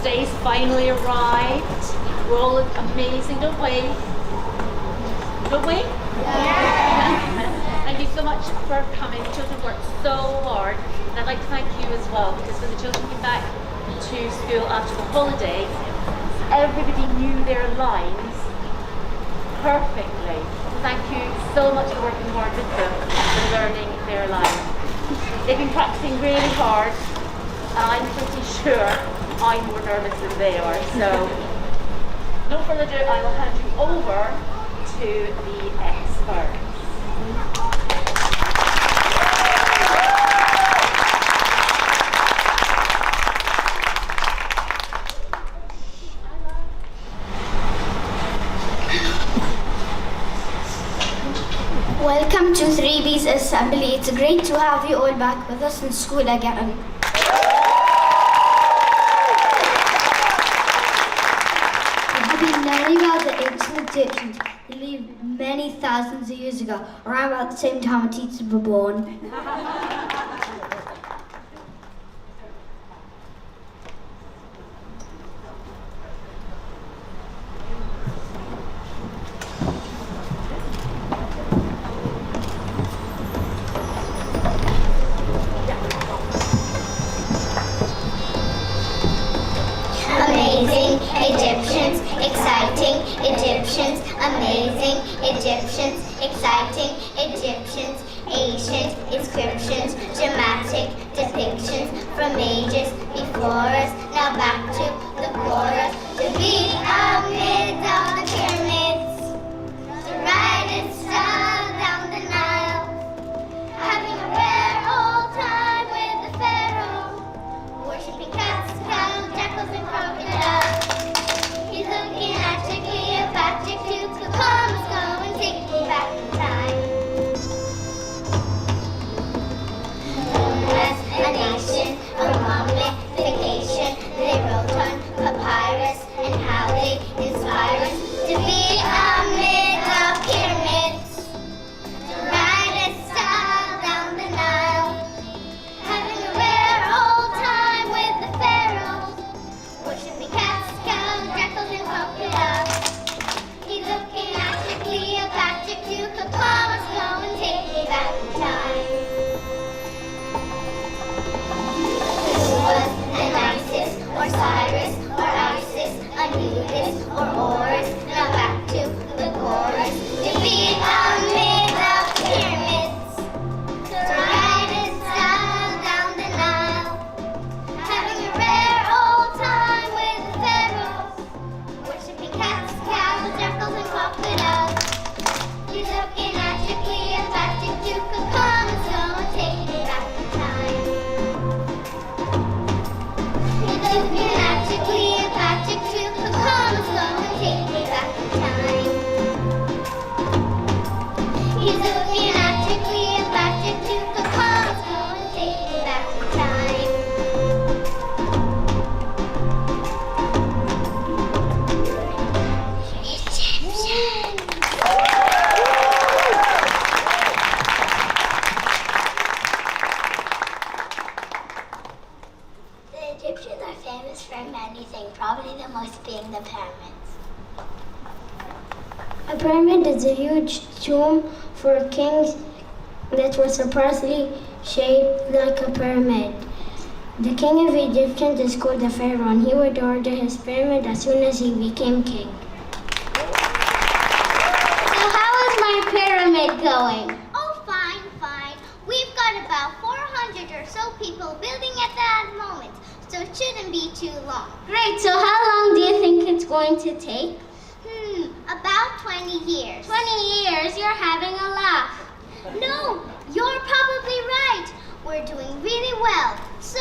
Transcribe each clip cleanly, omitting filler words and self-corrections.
Day's finally arrived. We're all look amazing, don't we? Don't we? Yeah. Thank you so much for coming. The children worked so hard. And I'd like to thank you as well, because when the children came back to school after the holidays, everybody knew their lines perfectly. So thank you so much for working hard with them and learning their lines. They've been practicing really hard, and I'm pretty sure I'm more nervous than they are. So, no further ado, I will hand you over to the experts. Welcome to 3B's Assembly. It's great to have you all back with us in school again. Have you been learning about the ancient Egyptians who lived many thousands of years ago, around about the same time teachers were born? Amazing Egyptians, exciting Egyptians, amazing Egyptians, exciting Egyptians, ancient inscriptions, dramatic depictions from ages before us. Now back to the chorus. To be amid all the pyramids, to ride and style down the Nile, having a rare old time with the pharaoh, worshipping cats, cows, jackals, and crocodiles. He's looking at Cleopatra, Tutankhamun's go and take me back in time. As a nation, a mummification, they wrote on papyrus and how they inspire us to be amid the pyramids, to ride and style down the Nile, having a rare old time with the pharaohs, worshipping cats, cows, jackals, and crocodiles. He's looking at the Cleopatra, Tutankhamun's go and take me back in time. Who was an Isis or Cyrus or Isis, Anubis or Horus? Now back to the chorus. To be amid the pyramids, to ride and style down the Nile, having a rare old time with the pharaohs, worshipping cats, cows, jackals, and crocodiles. He's looking at your Cleopatra, Tutankhamun's go and take me back in time. He's looking at your Cleopatra, Tutankhamun's go and take me back in time. He's looking at your Cleopatra, Tutankhamun's go and take me back in time. The Egyptians are famous for many things, probably the most being the pyramids. A pyramid is a huge tomb for kings that was supposedly shaped like a pyramid. The king of Egyptians is called the pharaoh, and he would order his pyramid as soon as he became king. So how is my pyramid going? Oh, fine, fine. We've got about 400 or so people building at that moment, so it shouldn't be too long. Great, so how long do you think it's going to take? About 20 years. 20 years, you're having a laugh. No, you're probably right. We're doing really well, so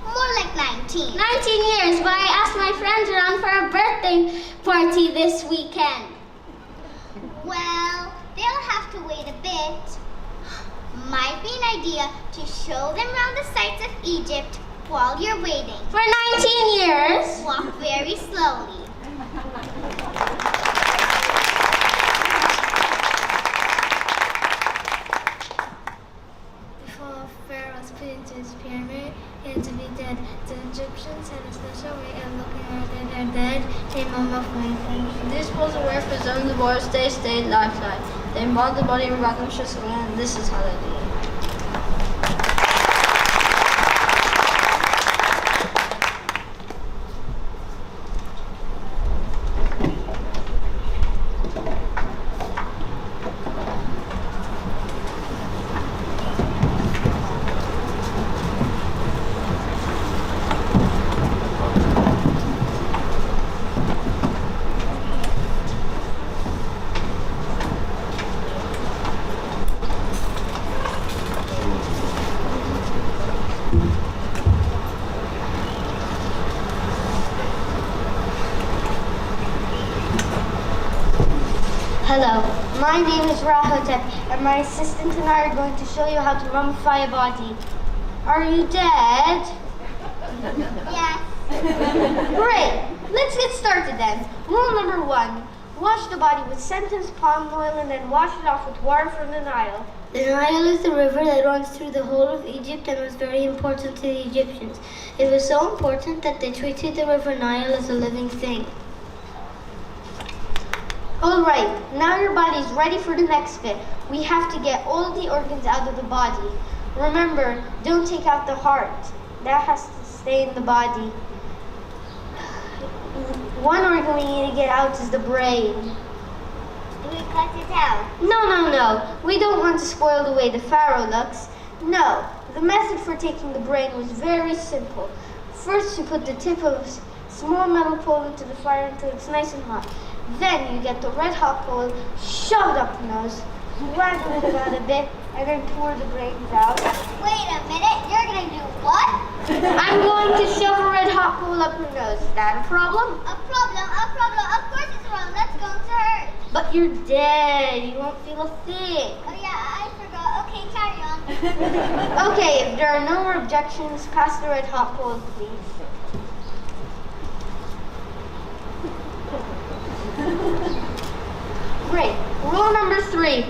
more like 19. 19 years, but I asked my friends around for a birthday party this weekend. Well, they'll have to wait a bit. Might be an idea to show them around the sights of Egypt while you're waiting. For 19 years? Walk very slowly. Before Pharaoh split into his pyramid, he had to be dead. The Egyptians had a special way of looking after their dead, they mummified them. These poles were for preserving the body's stayed lifetime. They embalmed the body in Ragnar's land, and this is how they did it. Hello, my name is Rahotep, and my assistant and I are going to show you how to mummify a body. Are you dead? Yes. Great! Let's get started then. Rule number 1. Wash the body with scented palm oil and then wash it off with water from the Nile. The Nile is the river that runs through the whole of Egypt and was very important to the Egyptians. It was so important that they treated the river Nile as a living thing. Alright, now your body's ready for the next bit. We have to get all the organs out of the body. Remember, don't take out the heart. That has to stay in the body. One organ we need to get out is the brain. Do we cut it out? No. We don't want to spoil the way the pharaoh looks. No, the method for taking the brain was very simple. First, you put the tip of a small metal pole into the fire until it's nice and hot. Then you get the red hot pole, shove it up the nose, waggle it about a bit, and then pour the brains out. Wait a minute, you're gonna do what? I'm going to shove a red hot pole up your nose. Is that a problem? A problem. Of course it's wrong. That's going to hurt. But you're dead. You won't feel a thing. Oh yeah, I forgot. Okay, carry on. Okay, if there are no more objections, pass the red hot pole, please. Great. Rule number 3.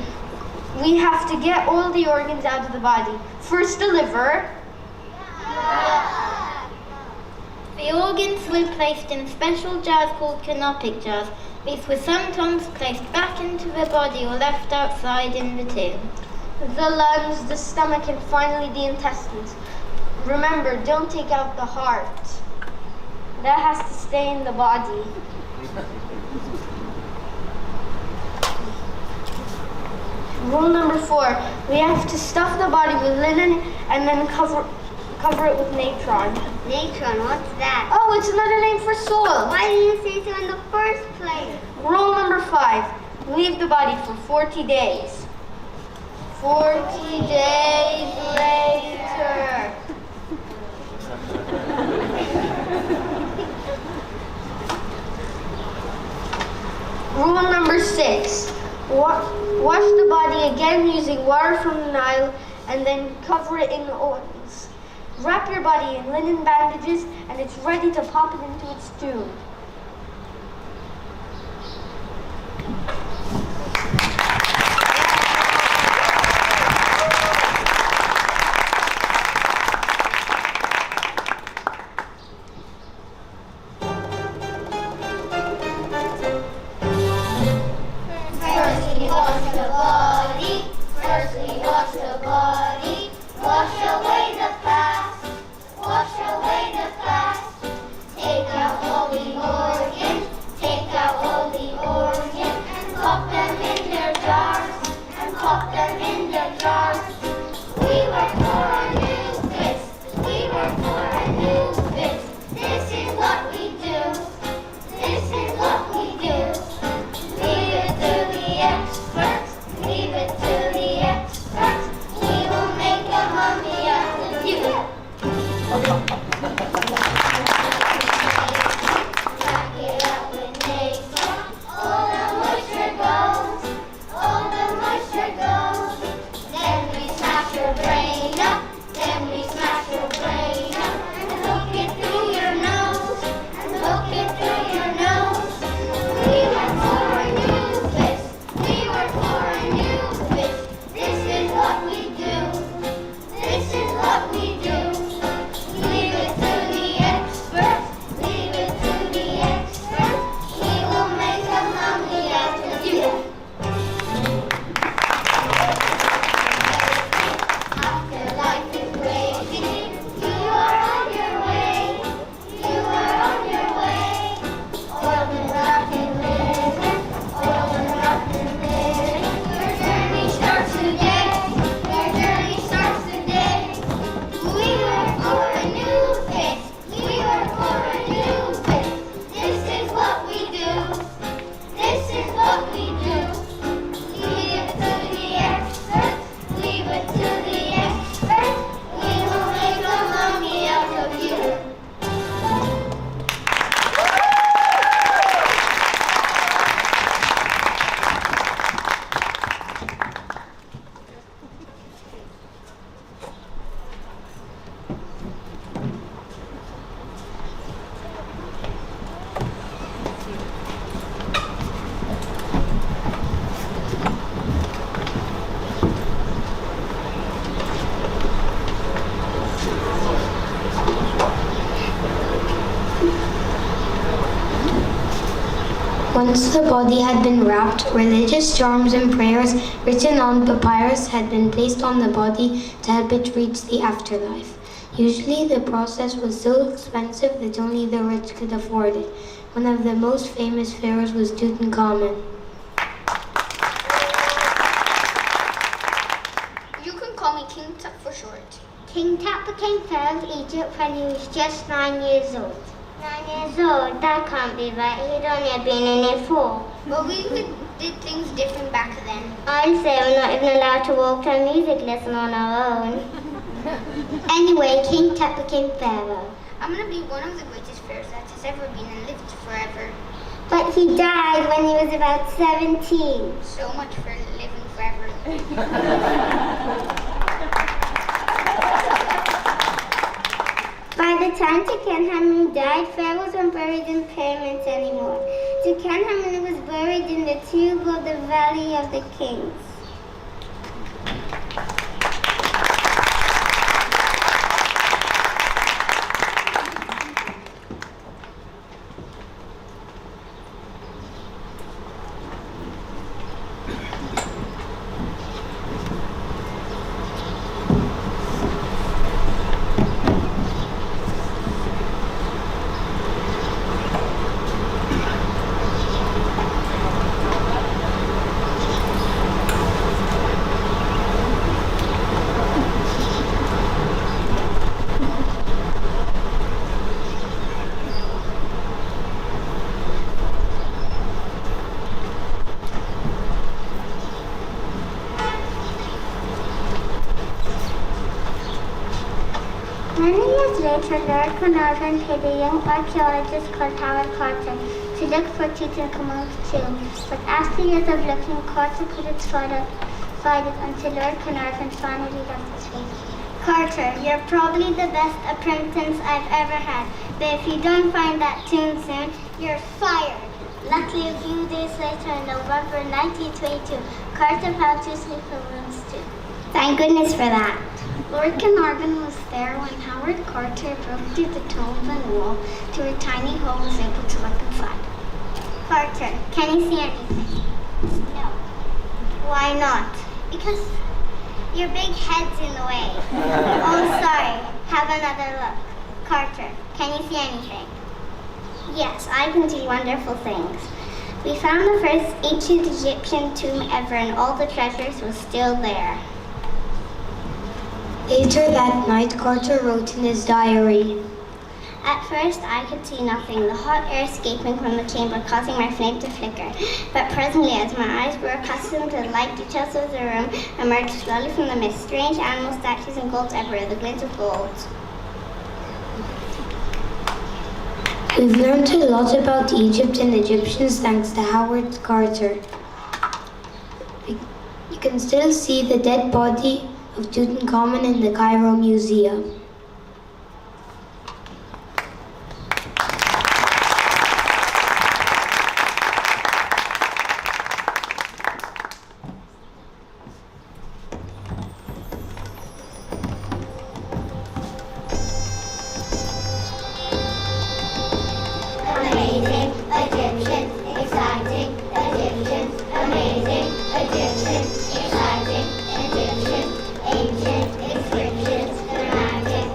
We have to get all the organs out of the body. First, the liver. The organs were placed in special jars called canopic jars. These were sometimes placed back into the body or left outside in the tomb. The lungs, the stomach, and finally the intestines. Remember, don't take out the heart. That has to stay in the body. Rule number 4, we have to stuff the body with linen and then cover it with natron. Natron, what's that? Oh, it's another name for soil. Why didn't you say so in the first place? Rule number 5, leave the body for 40 days. 40 days later. Rule number 6, wash the body again using water from the Nile and then cover it in oils. Wrap your body in linen bandages and it's ready to pop it into its tomb. First we wash the body. Wash away the past. Wash away the past. Take out all the organs. Take out all the organs. And pop them in their jars. And pop them in their jars. We were for a new fist. We were for a new fist. This is what we do. This is what we do. Leave it to the experts. Leave it to the experts. We will make a mummy out of you. Wrap it up with natron. All the moisture goes. All the moisture goes. Then we smash your brain up. Then we smash your brain up. And hook it through your nose. And hook it through your nose. We were for a new fist. We were for a new fist. This is what we do. This is what we do. Once the body had been wrapped, religious charms and prayers written on papyrus had been placed on the body to help it reach the afterlife. Usually the process was so expensive that only the rich could afford it. One of the most famous pharaohs was Tutankhamun. You can call me King Tut for short. King Tut became pharaoh of Egypt when he was just 9 years old. 9 years old? That can't be right. He'd only been in it 4. But we did things different back then. I'd say we're not even allowed to walk to a music lesson on our own. Anyway, King Tut became pharaoh. I'm gonna be one of the greatest pharaohs that has ever been and lived forever. But he died when he was about 17. So much for living forever. By the time Tutankhamun died, pharaohs weren't buried in pyramids anymore. Tutankhamun was buried in the tomb of the Valley of the Kings. Many years later, Lord Carnarvon paid a young archaeologist called Howard Carter to look for Tutankhamun's tomb. But after years of looking, Carter put it aside until Lord Carnarvon finally left his face. Carter, you're probably the best apprentice I've ever had, but if you don't find that tomb soon, you're fired. Luckily, a few days later, in November 1922, Carter found Tutankhamun's tomb. Thank goodness for that. Lord Carnarvon was there when Howard Carter broke through the tomb wall to a tiny hole and was able to look inside. Carter, can you see anything? No. Why not? Because your big head's in the way. Oh, sorry. Have another look. Carter, can you see anything? Yes, I can see wonderful things. We found the first ancient Egyptian tomb ever, and all the treasures were still there. Later that night, Carter wrote in his diary, At first, I could see nothing, the hot air escaping from the chamber causing my flame to flicker. But presently, as my eyes grew accustomed to the light details of the room, emerged slowly from the mist strange animal statues and gold everywhere, the glint of gold. We've learned a lot about Egypt and Egyptians thanks to Howard Carter. You can still see the dead body of Tutankhamun in the Cairo Museum. Amazing, Egyptian, exciting, Egyptian, amazing, Egyptian, exciting, Egyptian, ancient inscriptions, dramatic,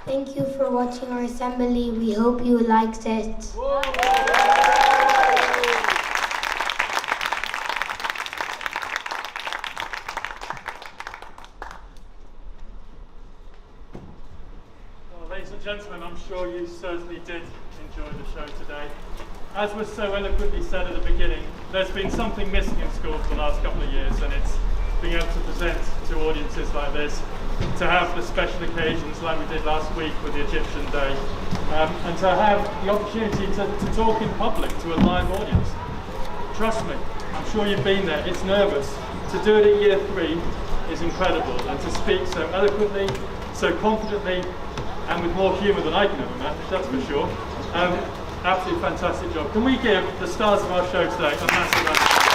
Thank you for watching our assembly. We hope you liked it. Well, ladies and gentlemen, I'm sure you certainly did enjoy the show today. As was so eloquently said at the beginning, there's been something missing in school for the last couple of years, and it's being able to present to audiences like this, to have the special occasions like we did last week with the Egyptian Day, and to have the opportunity to talk in public to a live audience. Trust me, I'm sure you've been there, it's nervous. To do it at year 3 is incredible, and to speak so eloquently, so confidently, and with more humour than I can ever manage, that's for sure. Absolutely fantastic job. Can we give the stars of our show today a massive round of applause?